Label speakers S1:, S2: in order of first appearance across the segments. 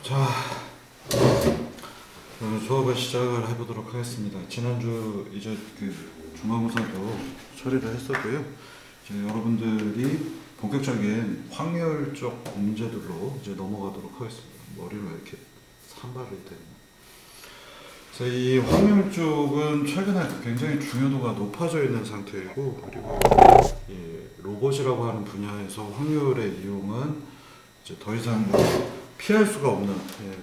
S1: 자, 그러면 수업을 시작을 해보도록 하겠습니다. 지난주 이제 그 중간고사도 처리를 했었고요. 이제 여러분들이 본격적인 확률적 문제들로 이제 넘어가도록 하겠습니다. 머리를 왜 이렇게 산발이 되나? 이 확률 쪽은 최근에 굉장히 중요도가 높아져 있는 상태이고, 그리고 이 로봇이라고 하는 분야에서 확률의 이용은 이제 더 이상 피할 수가 없는,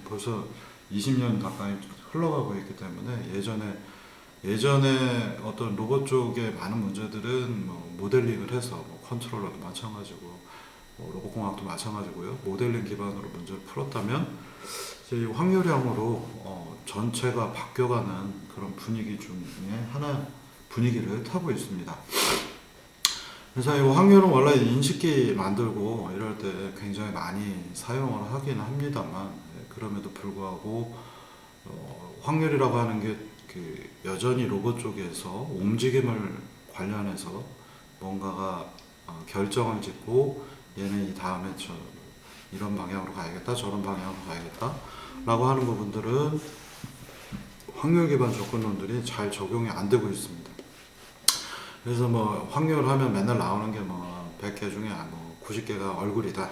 S1: 벌써 20년 가까이 흘러가고 있기 때문에 예전에 어떤 로봇 쪽의 많은 문제들은 뭐 모델링을 해서 뭐 컨트롤러도 마찬가지고 뭐 로봇공학도 마찬가지고요. 모델링 기반으로 문제를 풀었다면 이제 이 확률형으로 전체가 바뀌어가는 그런 분위기 중에 하나 분위기를 타고 있습니다. 그래서 이 확률은 원래 인식기 만들고 이럴 때 굉장히 많이 사용을 하긴 합니다만, 그럼에도 불구하고 확률이라고 하는 게 여전히 로봇 쪽에서 움직임을 관련해서 뭔가가 결정을 짓고 얘는 이 다음에 이런 방향으로 가야겠다, 저런 방향으로 가야겠다 라고 하는 부분들은 확률 기반 접근론들이 잘 적용이 안 되고 있습니다. 그래서 뭐 확률 하면 맨날 나오는 게 뭐 100개 중에 뭐 90개가 얼굴이다,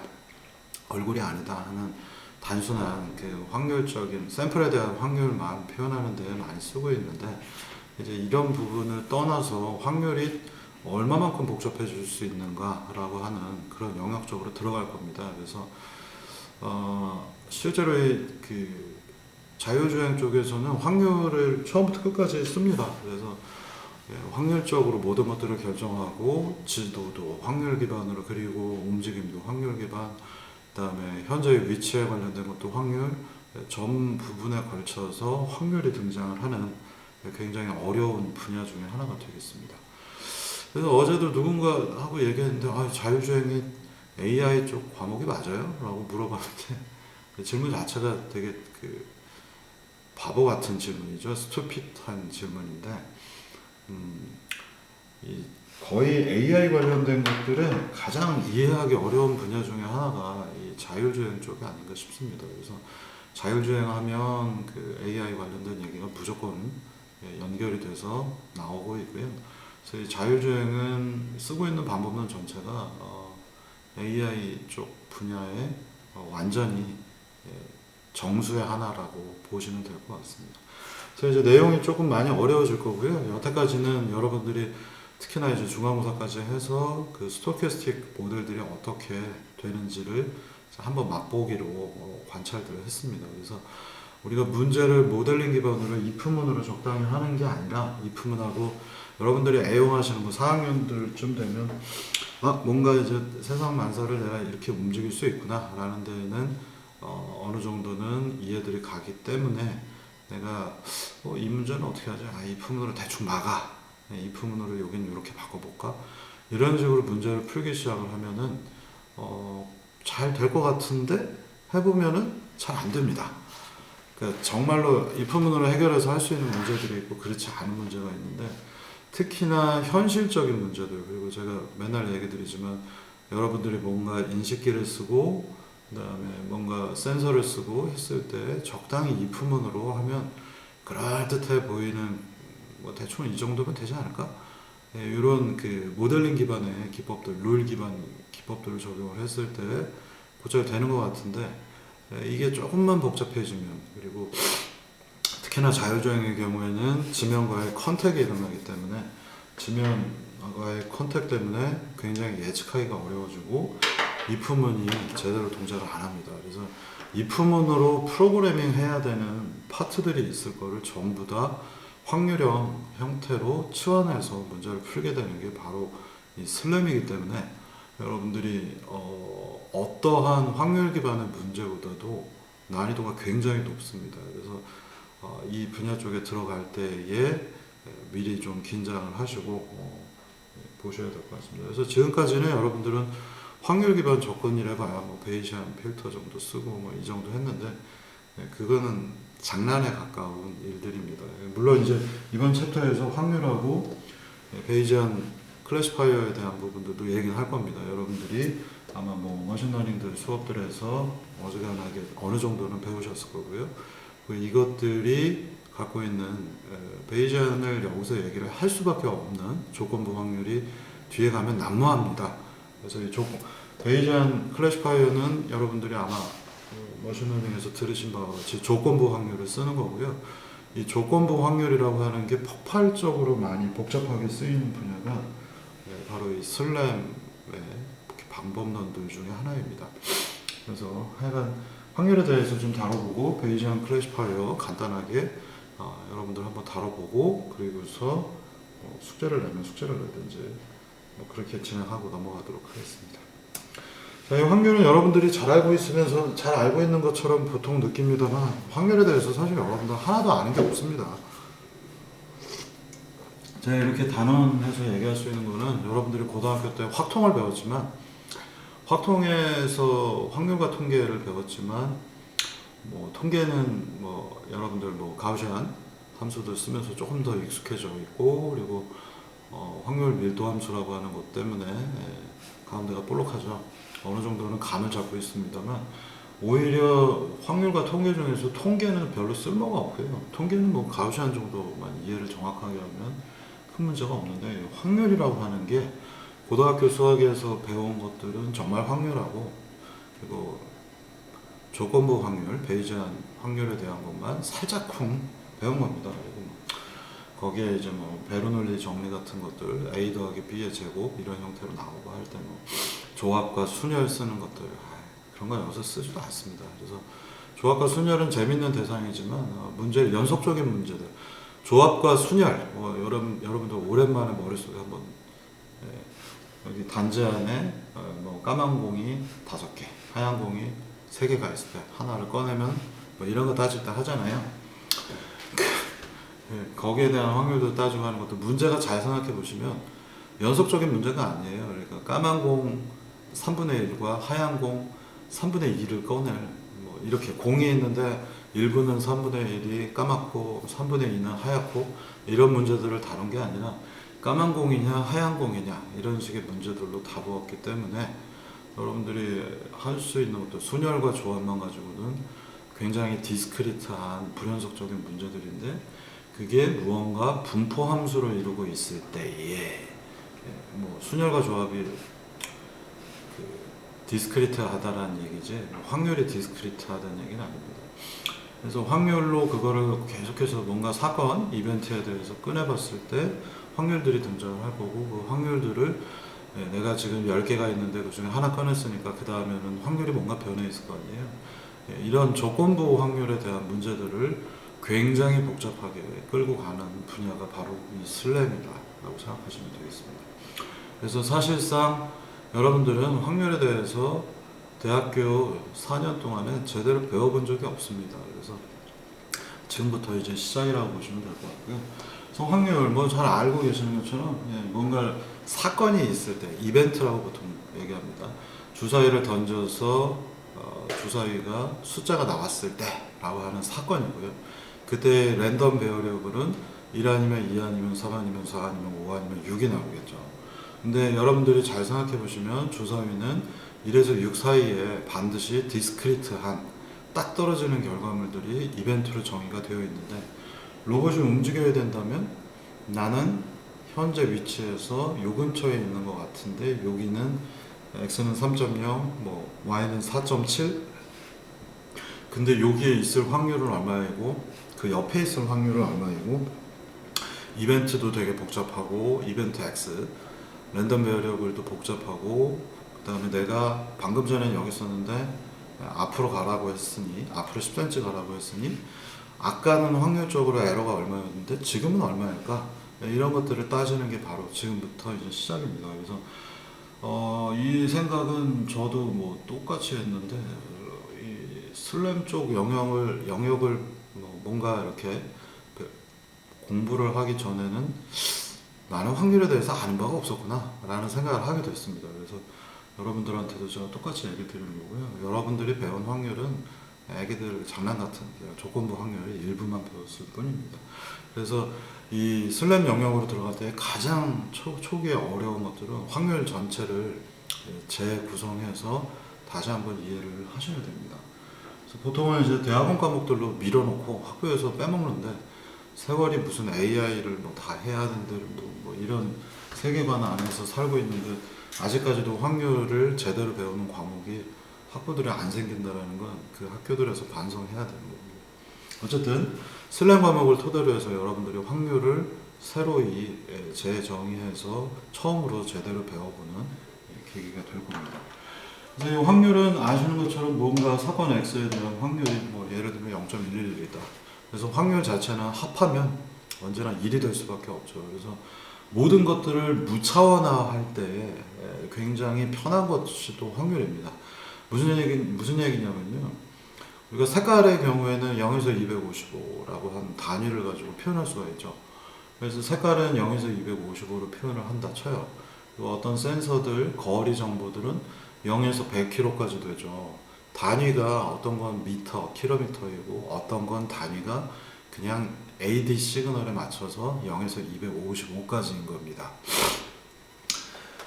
S1: 얼굴이 아니다 하는 단순한 그 확률적인 샘플에 대한 확률만 표현하는 데 많이 쓰고 있는데, 이제 이런 부분을 떠나서 확률이 얼마만큼 복잡해질 수 있는가라고 하는 그런 영역 적으로 들어갈 겁니다. 그래서 실제로 그 자율주행 쪽에서는 확률을 처음부터 끝까지 씁니다. 그래서 확률적으로 모든 것들을 결정하고 지도도 확률 기반으로, 그리고 움직임도 확률 기반, 그다음에 현재의 위치에 관련된 것도 확률, 전 부분에 걸쳐서 확률이 등장을 하는 굉장히 어려운 분야 중에 하나가 되겠습니다. 그래서 어제도 누군가 하고 얘기했는데, 자율주행이 AI 쪽 과목이 맞아요? 라고 물어봤는데 질문 자체가 되게 바보 같은 질문이죠. 스투핏한 질문인데, 거의 AI 관련된 것들은 가장 이해하기 어려운 분야 중에 하나가 이 자율주행 쪽이 아닌가 싶습니다. 그래서 자율주행하면 그 AI 관련된 얘기가 무조건 연결이 돼서 나오고 있고요. 그래서 이 자율주행은 쓰고 있는 방법론 전체가 AI 쪽 분야의 완전히 정수의 하나라고 보시면 될 것 같습니다. 그래서 이제 내용이 조금 많이 어려워질 거고요. 여태까지는 여러분들이 특히나 이제 중간고사까지 해서 그 스토캐스틱 모델들이 어떻게 되는지를 한번 맛보기로 관찰들을 했습니다. 그래서 우리가 문제를 모델링 기반으로 if문으로 적당히 하는 게 아니라, if문하고 여러분들이 애용하시는 뭐 4학년들쯤 되면 뭔가 이제 세상 만사를 내가 이렇게 움직일 수 있구나 라는 데는 어느 정도는 이해들이 가기 때문에, 내가 이 문제는 어떻게 하지? if문으로 대충 막아. if문으로 여긴 이렇게 바꿔볼까? 이런 식으로 문제를 풀기 시작을 하면은 잘 될 것 같은데 해보면은 잘 안 됩니다. 그러니까 정말로 if문으로 해결해서 할 수 있는 문제들이 있고 그렇지 않은 문제가 있는데, 특히나 현실적인 문제들, 그리고 제가 맨날 얘기 드리지만 여러분들이 뭔가 인식기를 쓰고 그다음에 뭔가 센서를 쓰고 했을 때 적당히 if문으로 하면 그럴듯해 보이는, 뭐 대충 이 정도면 되지 않을까? 이런 그 모델링 기반의 기법들, 룰 기반 기법들을 적용을 했을 때 고쳐야 되는 것 같은데, 이게 조금만 복잡해지면, 그리고 특히나 자율주행의 경우에는 지면과의 컨택이 일어나기 때문에, 지면과의 컨택 때문에 굉장히 예측하기가 어려워지고 if문이 제대로 동작을 안 합니다. 그래서 if문으로 프로그래밍 해야 되는 파트들이 있을 거를 전부 다 확률형 형태로 치환해서 문제를 풀게 되는 게 바로 이 슬램이기 때문에, 여러분들이 어떠한 확률 기반의 문제보다도 난이도가 굉장히 높습니다. 그래서 이 분야 쪽에 들어갈 때에 미리 좀 긴장을 하시고 보셔야 될 것 같습니다. 그래서 지금까지는 여러분들은 확률 기반 접근을 해봐야 뭐 베이시안 필터 정도 쓰고 뭐 이 정도 했는데, 그거는 장난에 가까운 일들입니다. 물론 이제 이번 챕터에서 확률하고 베이지안 클래시파이어에 대한 부분들도 얘기를 할 겁니다. 여러분들이 아마 뭐 머신러닝들 수업들에서 어지간하게 어느 정도는 배우셨을 거고요. 이것들이 갖고 있는 베이지안을 여기서 얘기를 할 수밖에 없는 조건부 확률이 뒤에 가면 난무합니다. 그래서 이 베이지안 클래시파이어는 여러분들이 아마 머신러닝에서 들으신 바와 같이 조건부 확률을 쓰는 거고요. 이 조건부 확률이라고 하는 게 폭발적으로 많이 복잡하게 쓰이는 분야가 바로 이 슬램의 방법론들 중에 하나입니다. 그래서 하여간 확률에 대해서 좀 다뤄보고 베이지안 클래시파이어 간단하게 여러분들 한번 다뤄보고 그리고서 숙제를 내면 숙제를 내든지 뭐 그렇게 진행하고 넘어가도록 하겠습니다. 자, 이 확률은 여러분들이 잘 알고 있으면서 잘 알고 있는 것처럼 보통 느낍니다만 확률에 대해서 사실 여러분들 하나도 아는 게 없습니다. 제가 이렇게 단언해서 얘기할 수 있는 거는 여러분들이 고등학교 때 확통을 배웠지만 확통에서 확률과 통계를 배웠지만 뭐 통계는 뭐 여러분들 뭐 가우시안 함수들 쓰면서 조금 더 익숙해져 있고 그리고 확률 밀도 함수라고 하는 것 때문에 가운데가 볼록하죠. 어느 정도는 감을 잡고 있습니다만 오히려 확률과 통계 중에서 통계는 별로 쓸모가 없고요. 통계는 뭐 가우시안 정도만 이해를 정확하게 하면 큰 문제가 없는데 확률이라고 하는 게 고등학교 수학에서 배운 것들은 정말 확률하고 그리고 조건부 확률, 베이지안 확률에 대한 것만 살짝쿵 배운 겁니다. 그리고 거기에 이제 뭐 베르놀리 정리 같은 것들 A 더하기 B의 제곱 이런 형태로 나오고 할 때 뭐 조합과 순열 쓰는 것들 그런 건 여기서 쓰지도 않습니다. 그래서 조합과 순열은 재밌는 대상이지만 문제 연속적인 문제들 조합과 순열 여러분들 오랜만에 머릿속에 한번 여기 단지 안에 뭐 까만 공이 5개 하얀 공이 3개가 있을 때 하나를 꺼내면 뭐 이런 거 따질 때 하잖아요. 거기에 대한 확률도 따지고 하는 것도 문제가 잘 생각해 보시면 연속적인 문제가 아니에요. 그러니까 까만 공 3분의 1과 하얀 공 3분의 2를 꺼낼 뭐 이렇게 공이 있는데 1분은 3분의 1이 까맣고 3분의 2는 하얗고 이런 문제들을 다룬 게 아니라 까만 공이냐 하얀 공이냐 이런 식의 문제들로 다루었기 때문에 여러분들이 할 수 있는 것도 순열과 조합만 가지고는 굉장히 디스크리트한 불연속적인 문제들인데 그게 무언가 분포 함수를 이루고 있을 때에 뭐 순열과 조합이 디스크리트하다라는 얘기지 확률이 디스크리트하다는 얘기는 아닙니다. 그래서 확률로 그거를 계속해서 뭔가 사건, 이벤트에 대해서 꺼내봤을 때 확률들이 등장을 할 거고 그 확률들을 내가 지금 10개가 있는데 그 중에 하나 꺼냈으니까 그 다음에는 확률이 뭔가 변해 있을 거 아니에요. 이런 조건부 확률에 대한 문제들을 굉장히 복잡하게 끌고 가는 분야가 바로 이 슬램이다 라고 생각하시면 되겠습니다. 그래서 사실상 여러분들은 확률에 대해서 대학교 4년 동안에 제대로 배워본 적이 없습니다. 그래서 지금부터 이제 시작이라고 보시면 될 것 같고요. 그래서 확률 뭐 잘 알고 계시는 것처럼 뭔가 사건이 있을 때 이벤트라고 보통 얘기합니다. 주사위를 던져서 주사위가 숫자가 나왔을 때 라고 하는 사건이고요. 그때 랜덤 베어리어블은 1 아니면 2 아니면 3 아니면 4 아니면 5 아니면 6이 나오겠죠. 근데 여러분들이 잘 생각해 보시면 주사위는 1에서 6 사이에 반드시 디스크리트한 딱 떨어지는 결과물들이 이벤트로 정의가 되어 있는데 로봇이 움직여야 된다면 나는 현재 위치에서 요 근처에 있는 것 같은데 여기는 x는 3.0 뭐 y는 4.7 근데 여기에 있을 확률은 얼마이고 그 옆에 있을 확률은 얼마이고 이벤트도 되게 복잡하고 이벤트 x 랜덤 베어리어블도 복잡하고 그 다음에 내가 방금 전에 여기 있었는데 앞으로 가라고 했으니 앞으로 10cm 가라고 했으니 아까는 확률적으로 에러가 얼마였는데 지금은 얼마일까 이런 것들을 따지는 게 바로 지금부터 이제 시작입니다. 그래서 이 생각은 저도 뭐 똑같이 했는데 이 슬램 쪽 영역을 뭔가 이렇게 공부를 하기 전에는 나는 확률에 대해서 아는 바가 없었구나 라는 생각을 하게 됐습니다. 그래서 여러분들한테도 제가 똑같이 얘기 드리는 거고요. 여러분들이 배운 확률은 애기들 장난 같은 조건부 확률 일부만 배웠을 뿐입니다. 그래서 이 슬램 영역으로 들어갈 때 가장 초기에 어려운 것들은 확률 전체를 재구성해서 다시 한번 이해를 하셔야 됩니다. 그래서 보통은 이제 대학원 과목들로 밀어놓고 학교에서 빼먹는데 세월이 무슨 AI를 뭐 다 해야 된다 뭐 이런 세계관 안에서 살고 있는데 아직까지도 확률을 제대로 배우는 과목이 학부들이 안 생긴다라는 건 그 학교들에서 반성해야 되는 겁니다. 어쨌든 슬램 과목을 토대로 해서 여러분들이 확률을 새로이 재정의해서 처음으로 제대로 배워보는 계기가 될 겁니다. 그래서 이 확률은 아시는 것처럼 뭔가 사건 X에 대한 확률이 뭐 예를 들면 0.111이다. 그래서 확률 자체는 합하면 언제나 1이 될 수밖에 없죠. 그래서 모든 것들을 무차원화할 때 굉장히 편한 것이 또 확률입니다. 무슨 얘기냐면요. 우리가 색깔의 경우에는 0에서 255라고 한 단위를 가지고 표현할 수가 있죠. 그래서 색깔은 0에서 255로 표현을 한다 쳐요. 그리고 어떤 센서들, 거리 정보들은 0에서 100km까지 되죠. 단위가 어떤 건 미터, 킬로미터이고 어떤 건 단위가 그냥 AD 시그널에 맞춰서 0에서 255까지인 겁니다.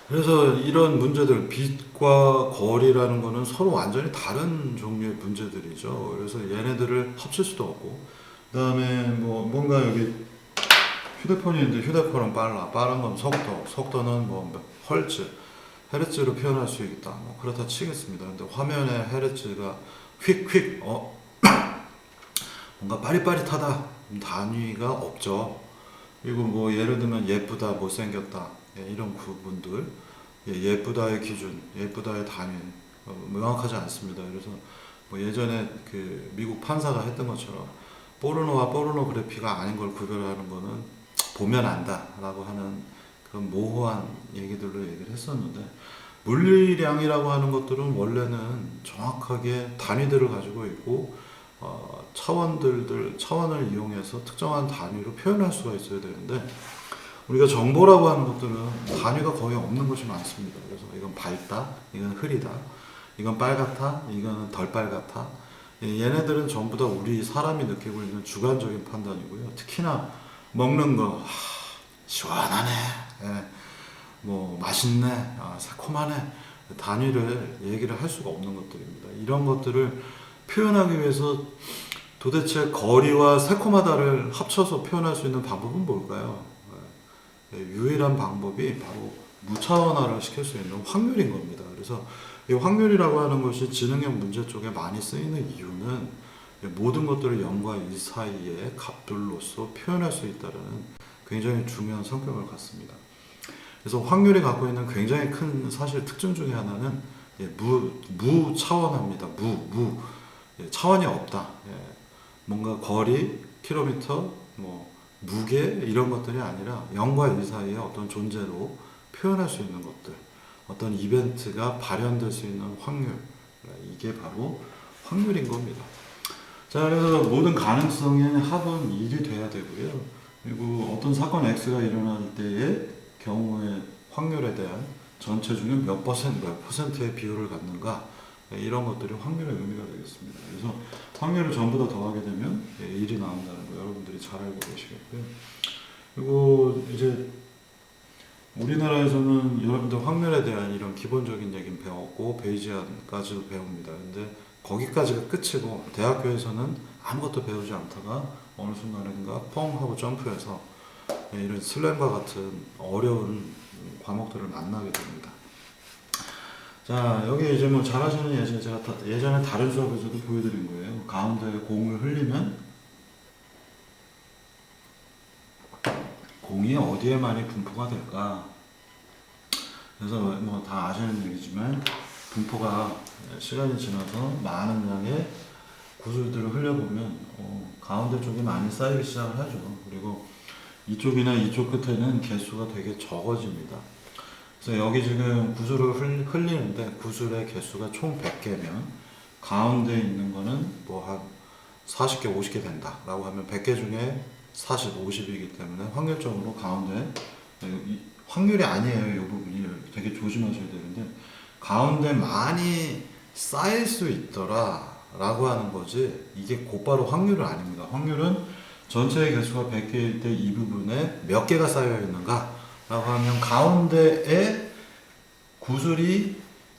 S1: 그래서 이런 문제들, 빛과 거리라는 거는 서로 완전히 다른 종류의 문제들이죠. 그래서 얘네들을 합칠 수도 없고, 그 다음에 뭐 뭔가 여기 휴대폰이 있는데 휴대폰은 빠른 건 속도는 뭐 헐츠, 헤르츠로 표현할 수 있다. 뭐 그렇다 치겠습니다. 근데 화면에 헤르츠가 휙휙, 뭔가 빠릿빠릿하다. 단위가 없죠. 그리고 뭐 예를 들면 예쁘다, 못생겼다. 이런 구분들, 예쁘다의 기준, 예쁘다의 단위 명확하지 않습니다. 그래서 뭐 예전에 그 미국 판사가 했던 것처럼 포르노와 포르노그래피가 아닌 걸 구별하는 거는 보면 안다라고 하는 그런 모호한 얘기들로 얘기를 했었는데, 물리량이라고 하는 것들은 원래는 정확하게 단위들을 가지고 있고 차원을 이용해서 특정한 단위로 표현할 수가 있어야 되는데, 우리가 정보라고 하는 것들은 단위가 거의 없는 것이 많습니다. 그래서 이건 밝다, 이건 흐리다, 이건 빨갛다, 이거는 덜 빨갛다. 얘네들은 전부 다 우리 사람이 느끼고 있는 주관적인 판단이고요. 특히나 먹는 거, 시원하네, 뭐 맛있네, 새콤하네, 단위를 얘기를 할 수가 없는 것들입니다. 이런 것들을 표현하기 위해서 도대체 거리와 새콤하다를 합쳐서 표현할 수 있는 방법은 뭘까요? 유일한 방법이 바로 무차원화를 시킬 수 있는 확률인 겁니다. 그래서 이 확률이라고 하는 것이 지능형 문제 쪽에 많이 쓰이는 이유는 모든 것들을 0과 1 사이의 값들로서 표현할 수 있다는 굉장히 중요한 성격을 갖습니다. 그래서 확률이 갖고 있는 굉장히 큰 사실 특징 중에 하나는 무차원합니다. 차원이 없다. 뭔가 거리, 킬로미터, 뭐 무게 이런 것들이 아니라 0과 1 사이의 어떤 존재로 표현할 수 있는 것들, 어떤 이벤트가 발현될 수 있는 확률, 이게 바로 확률인 겁니다. 자, 그래서 모든 가능성의 합은 1이 돼야 되고요. 그리고 어떤 사건 X가 일어날 때의 경우의 확률에 대한 전체 중에 몇 퍼센트의 비율을 갖는가, 이런 것들이 확률의 의미가 되겠습니다. 그래서 확률을 전부 다 더하게 되면 1이 나온다는 거 여러분들이 잘 알고 계시겠고요. 그리고 이제 우리나라에서는 여러분들 확률에 대한 이런 기본적인 얘기는 배웠고 베이지안까지도 배웁니다. 근데 거기까지가 끝이고 대학교에서는 아무것도 배우지 않다가 어느 순간인가 펑 하고 점프해서 이런 슬램과 같은 어려운 과목들을 만나게 됩니다. 자, 여기 이제 뭐 잘 아시는 제가 예전에 다른 수업에서도 보여드린 거예요. 가운데 공을 흘리면 공이 어디에 많이 분포가 될까? 그래서 뭐 다 아시는 얘기지만 분포가 시간이 지나서 많은 양의 구슬들을 흘려보면 가운데 쪽이 많이 쌓이기 시작을 하죠. 그리고 이쪽이나 이쪽 끝에는 개수가 되게 적어집니다. 그래서 여기 지금 구슬을 흘리는데 구슬의 개수가 총 100개면 가운데 있는 거는 뭐 한 40개, 50개 된다 라고 하면 100개 중에 40, 50이기 때문에 확률적으로 가운데, 확률이 아니에요. 이 부분이 되게 조심하셔야 되는데 가운데 많이 쌓일 수 있더라 라고 하는 거지, 이게 곧바로 확률은 아닙니다. 확률은 전체의 개수가 100개일 때 이 부분에 몇 개가 쌓여 있는가 라고 하면 가운데에 구슬이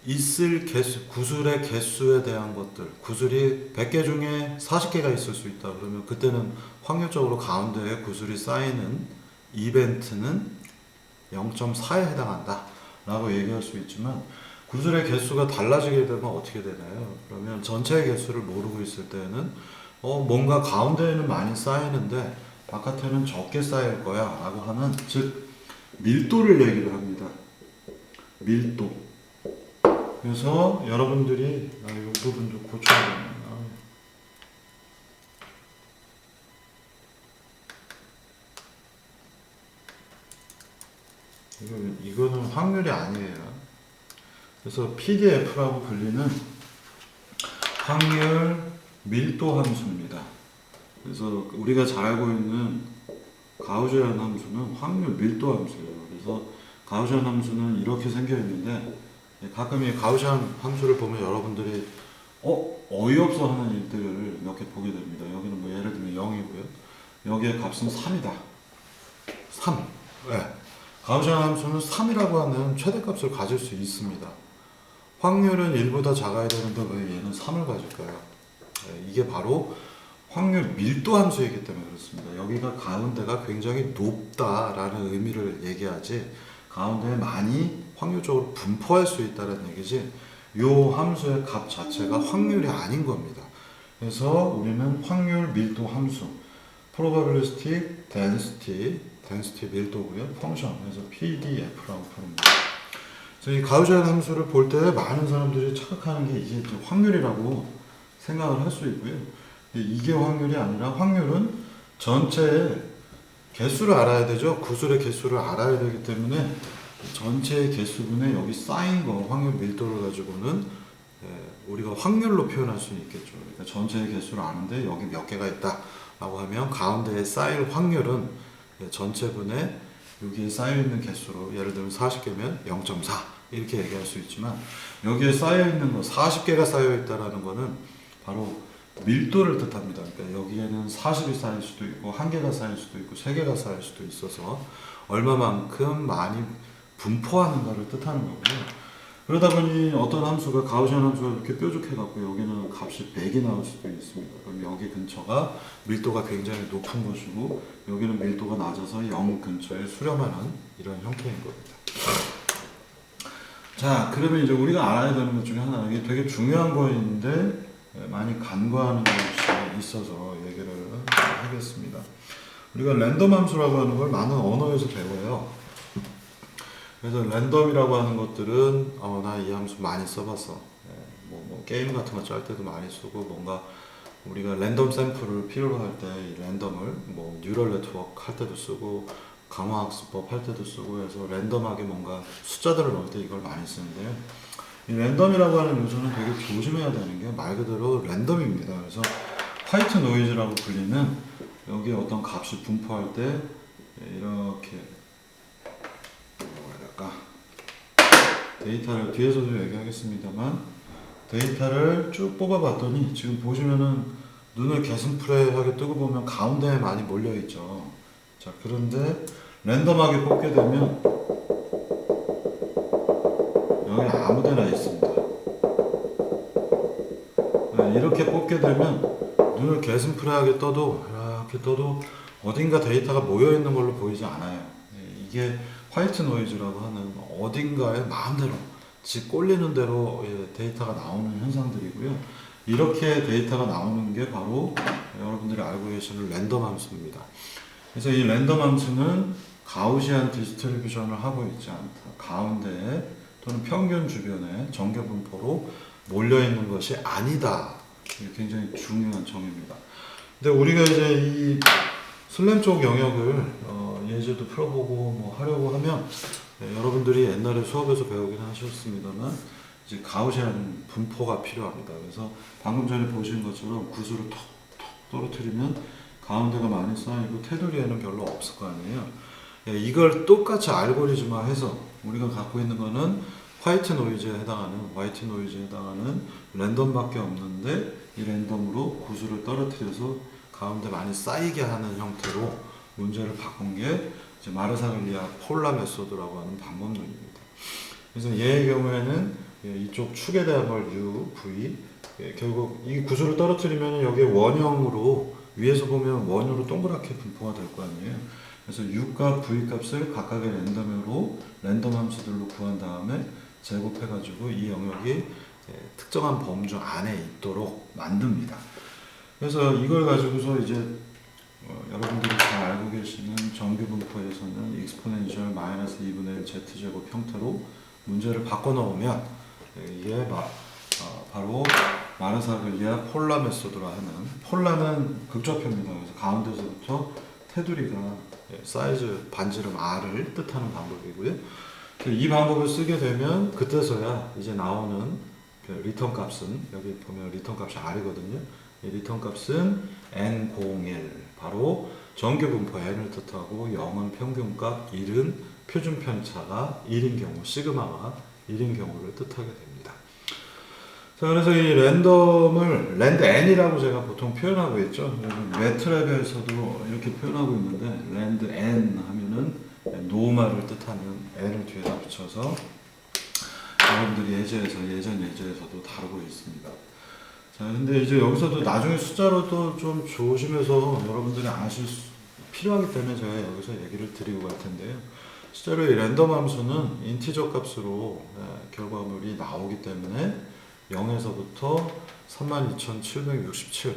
S1: 있을 개수, 구슬의 개수에 대한 것들, 구슬이 100개 중에 40개가 있을 수 있다. 그러면 그때는 확률적으로 가운데에 구슬이 쌓이는 이벤트는 0.4에 해당한다 라고 얘기할 수 있지만, 구슬의 개수가 달라지게 되면 어떻게 되나요? 그러면 전체의 개수를 모르고 있을 때는 뭔가 가운데에는 많이 쌓이는데 바깥에는 적게 쌓일 거야 라고 하는, 즉 밀도를 얘기를 합니다. 밀도. 그래서 여러분들이 이 부분 좀 고쳐야 되나. 이거는 확률이 아니에요. 그래서 PDF라고 불리는 확률 밀도 함수입니다. 그래서 우리가 잘 알고 있는 가우시안 함수는 확률 밀도 함수예요. 그래서 가우시안 함수는 이렇게 생겨 있는데, 가끔 이 가우시안 함수를 보면 여러분들이 어이없어 하는 일들을 몇 개 보게 됩니다. 여기는 뭐 예를 들면 0이고요. 여기에 값은 3이다. 3. 네. 가우시안 함수는 3이라고 하는 최대값을 가질 수 있습니다. 확률은 1보다 작아야 되는데 왜 얘는 3을 가질까요? 네, 이게 바로 확률 밀도 함수이기 때문에 그렇습니다. 여기가 가운데가 굉장히 높다라는 의미를 얘기하지, 가운데에 많이 확률적으로 분포할 수 있다는 얘기지, 이 함수의 값 자체가 확률이 아닌 겁니다. 그래서 우리는 확률 밀도 함수, probabilistic density 밀도고요. 펑션, 그래서 PDF라고 부릅니다. 그래서 이 가우시안 함수를 볼 때 많은 사람들이 착각하는 게 이게 확률이라고 생각을 할 수 있고요. 이게 확률이 아니라, 확률은 전체의 개수를 알아야 되죠. 구슬의 개수를 알아야 되기 때문에 전체의 개수분의 여기 쌓인 거, 확률 밀도를 가지고는 우리가 확률로 표현할 수 있겠죠. 그러니까 전체의 개수를 아는데 여기 몇 개가 있다 라고 하면 가운데에 쌓일 확률은 전체분의 여기에 쌓여있는 개수로, 예를 들면 40개면 0.4 이렇게 얘기할 수 있지만, 여기에 쌓여있는 거 40개가 쌓여있다라는 거는 바로 밀도를 뜻합니다. 그러니까 여기에는 40이 쌓일 수도 있고 1개가 쌓일 수도 있고 3개가 쌓일 수도 있어서 얼마만큼 많이 분포하는가를 뜻하는 거고요. 그러다 보니 어떤 함수가, 가우시안 함수가 이렇게 뾰족해 갖고 여기는 값이 100이 나올 수도 있습니다. 그럼 여기 근처가 밀도가 굉장히 높은 것이고 여기는 밀도가 낮아서 0 근처에 수렴하는 이런 형태인 겁니다. 자, 그러면 이제 우리가 알아야 되는 것 중에 하나, 이게 되게 중요한 거인데 많이 간과하는 것이 있어서 얘기를 하겠습니다. 우리가 랜덤 함수라고 하는 걸 많은 언어에서 배워요. 그래서 랜덤이라고 하는 것들은 나 이 함수 많이 써봤어. 뭐 게임 같은 거 짤 때도 많이 쓰고, 뭔가 우리가 랜덤 샘플을 필요로 할 때 이 랜덤을 뭐 뉴럴 네트워크 할 때도 쓰고 강화학습법 할 때도 쓰고 해서 랜덤하게 뭔가 숫자들을 넣을 때 이걸 많이 쓰는데요. 이 랜덤이라고 하는 요소는 되게 조심해야 되는 게 말 그대로 랜덤입니다. 그래서 화이트 노이즈라고 불리는, 여기에 어떤 값이 분포할 때 이렇게 데이터를, 뒤에서도 얘기하겠습니다만, 데이터를 쭉 뽑아봤더니 지금 보시면은 눈을 개슴푸레하게 뜨고 보면 가운데에 많이 몰려있죠. 자, 그런데 랜덤하게 뽑게 되면 여기 아무데나 있습니다. 이렇게 뽑게 되면 눈을 개슴푸레하게 떠도, 이렇게 떠도 어딘가 데이터가 모여있는 걸로 보이지 않아요. 이게 화이트 노이즈라고 하는 어딘가에 마음대로 지 꼴리는 대로 데이터가 나오는 현상들이고요. 이렇게 데이터가 나오는 게 바로 여러분들이 알고 계시는 랜덤 함수입니다. 그래서 이 랜덤 함수는 가우시안 디스트리뷰션을 하고 있지 않다. 가운데에 또는 평균 주변에 정규 분포로 몰려있는 것이 아니다. 이게 굉장히 중요한 점입니다. 근데 우리가 이제 이 슬램 쪽 영역을 예제도 풀어보고 뭐 하려고 하면, 여러분들이 옛날에 수업에서 배우긴 하셨습니다만 이제 가우시안 분포가 필요합니다. 그래서 방금 전에 보신 것처럼 구슬을 톡톡 떨어뜨리면 가운데가 많이 쌓이고 테두리에는 별로 없을 거 아니에요. 이걸 똑같이 알고리즘화해서 우리가 갖고 있는 거는 화이트 노이즈에 해당하는 랜덤밖에 없는데, 이 랜덤으로 구슬을 떨어뜨려서 가운데 많이 쌓이게 하는 형태로 문제를 바꾼 게 이제 마르사글리아 폴라 메소드라고 하는 방법론입니다. 그래서 얘의 경우에는 예, 이쪽 축에 대한 걸 U, V. 예, 결국 이 구조를 떨어뜨리면 여기에 원형으로 위에서 보면 원으로 동그랗게 분포가 될 거 아니에요. 그래서 U값, V값을 각각의 랜덤 함수들로 구한 다음에 제곱해가지고 이 영역이 예, 특정한 범주 안에 있도록 만듭니다. 그래서 이걸 가지고서 이제 여러분들이 잘 알고 계시는 정규분포에서는 exponential 마이너스 2분의 1 z제곱 형태로 문제를 바꿔놓으면 이게 바로 마르사글리아 폴라 메소드로 하는, 폴라는 극좌표입니다. 그래서 가운데서부터 테두리가 사이즈 반지름 R을 뜻하는 방법이고요. 이 방법을 쓰게 되면 그때서야 이제 나오는 리턴 값은, 여기 보면 리턴 값이 R이거든요. 이 리턴 값은 N01, 바로 정규분포 N을 뜻하고 0은 평균값, 1은 표준 편차가 1인 경우, 시그마가 1인 경우를 뜻하게 됩니다. 자, 그래서 이 랜덤을 랜드 N이라고 제가 보통 표현하고 있죠. 매트랩에서도 이렇게 표현하고 있는데, 랜드 N 하면은 노말을 뜻하는 N을 뒤에다 붙여서 여러분들이 예전 예제에서도 다루고 있습니다. 자, 근데 이제 여기서도 나중에 숫자로도 좀 조심해서 여러분들이 필요하기 때문에 제가 여기서 얘기를 드리고 갈 텐데요. 실제로 이 랜덤 함수는 인티저 값으로 결과물이 나오기 때문에 0에서부터 32,767,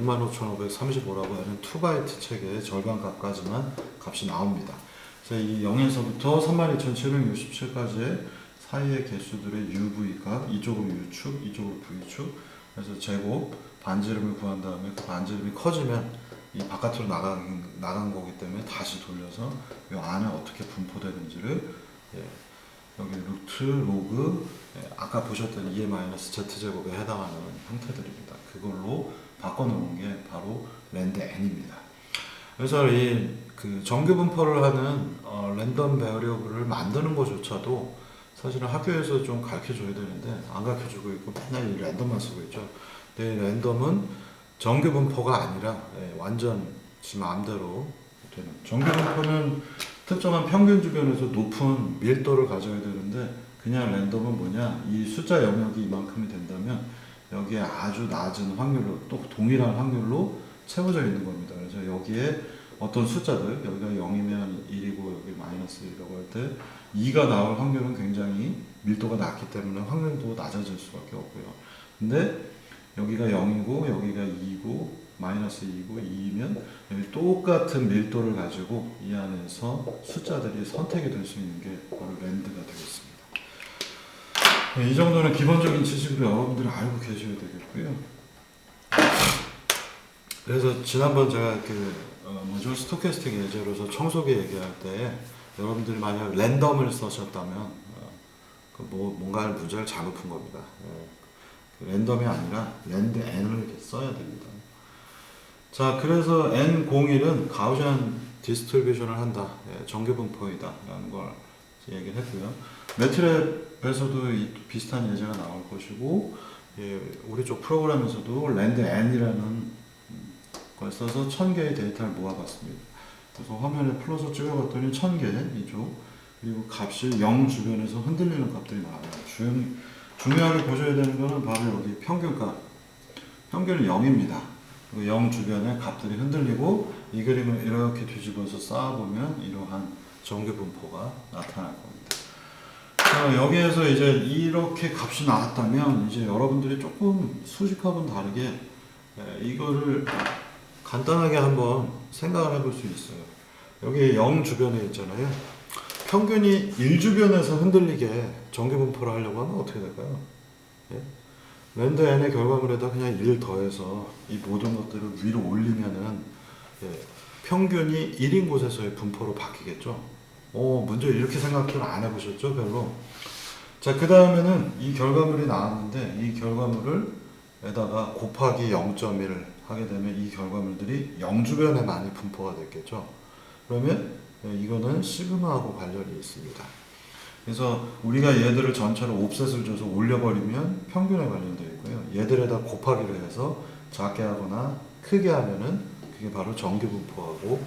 S1: 65,535라고 하는 2바이트 책의 절반 값까지만 값이 나옵니다. 그래서 이 0에서부터 32,767까지의 사이의 개수들의 UV 값, 이쪽은 U축, 이쪽은 V축, 그래서 제곱, 반지름을 구한 다음에 그 반지름이 커지면 이 바깥으로 나간 거기 때문에 다시 돌려서 이 안에 어떻게 분포되는지를 여기 루트, 로그, 아까 보셨던 2-z제곱에 해당하는 형태들입니다. 그걸로 바꿔놓은 게 바로 랜드 N입니다. 그래서 그 정규 분포를 하는 랜덤 베어리어블을 만드는 것조차도 사실은 학교에서 좀 가르쳐줘야 되는데 안 가르쳐주고 있고 맨날 이 랜덤만 쓰고 있죠. 근데 랜덤은 정규 분포가 아니라 완전 지 마음대로 되는, 정규 분포는 특정한 평균 주변에서 높은 밀도를 가져야 되는데, 그냥 랜덤은 뭐냐, 이 숫자 영역이 이만큼이 된다면 여기에 아주 낮은 확률로, 또 동일한 확률로 채워져 있는 겁니다. 그래서 여기에 어떤 숫자들, 여기가 0이면 1이고 여기 마이너스 1이라고 할 때 2가 나올 확률은 굉장히 밀도가 낮기 때문에 확률도 낮아질 수밖에 없고요. 근데 여기가 0이고 여기가 2고 마이너스 2고 2이면 여기 똑같은 밀도를 가지고 이 안에서 숫자들이 선택이 될 수 있는 게 바로 랜드가 되겠습니다. 이 정도는 기본적인 지식으로 여러분들이 알고 계셔야 되겠고요. 그래서 지난번 제가 스토캐스틱 예제로서 청소기 얘기할 때 여러분들이 만약 랜덤을 쓰셨다면 뭔가 문제를 잘못 푼 겁니다. 랜덤이 아니라 랜드 N을 이렇게 써야 됩니다. 자, 그래서 N01은 가우시안 디스트리뷰션을 한다, 정규분포이다 라는 걸 얘기를 했고요. 매트랩에서도 비슷한 예제가 나올 것이고, 우리 쪽 프로그램에서도 랜드 N이라는 걸 써서 1000개의 데이터를 모아봤습니다. 그래서 화면에 플러스 찍어봤더니 1000개 이쪽, 그리고 값이 0 주변에서 흔들리는 값들이 나와요. 중요하게 보셔야 되는 것은 바로 여기 평균값. 평균은 0입니다. 0 주변에 값들이 흔들리고 이 그림을 이렇게 뒤집어서 쌓아보면 이러한 정규 분포가 나타날 겁니다. 여기에서 이제 이렇게 값이 나왔다면 이제 여러분들이 조금 수식하고는 다르게 이거를 간단하게 한번 생각을 해볼 수 있어요. 여기 0 주변에 있잖아요. 평균이 1 주변에서 흔들리게 정규 분포를 하려고 하면 어떻게 될까요? 랜드 N의 결과물에다 그냥 1 더해서 이 모든 것들을 위로 올리면은 평균이 1인 곳에서의 분포로 바뀌겠죠. 문제 이렇게 생각을 안 해보셨죠? 별로. 자, 그 다음에는 이 결과물이 나왔는데 이 결과물을 에다가 곱하기 0.1 하게 되면 이 결과물들이 0 주변에 많이 분포가 됐겠죠. 그러면 이거는 시그마하고 관련이 있습니다. 그래서 우리가 얘들을 전체로 옵셋을 줘서 올려버리면 평균에 관련되어 있고요. 얘들에다 곱하기를 해서 작게 하거나 크게 하면은 그게 바로 정규분포의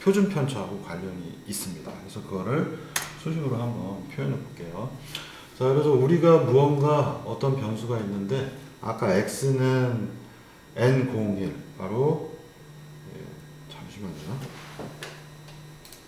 S1: 표준 편차하고 관련이 있습니다. 그래서 그거를 수식으로 한번 표현해 볼게요. 자, 그래서 우리가 무언가 어떤 변수가 있는데 아까 x는 n01 바로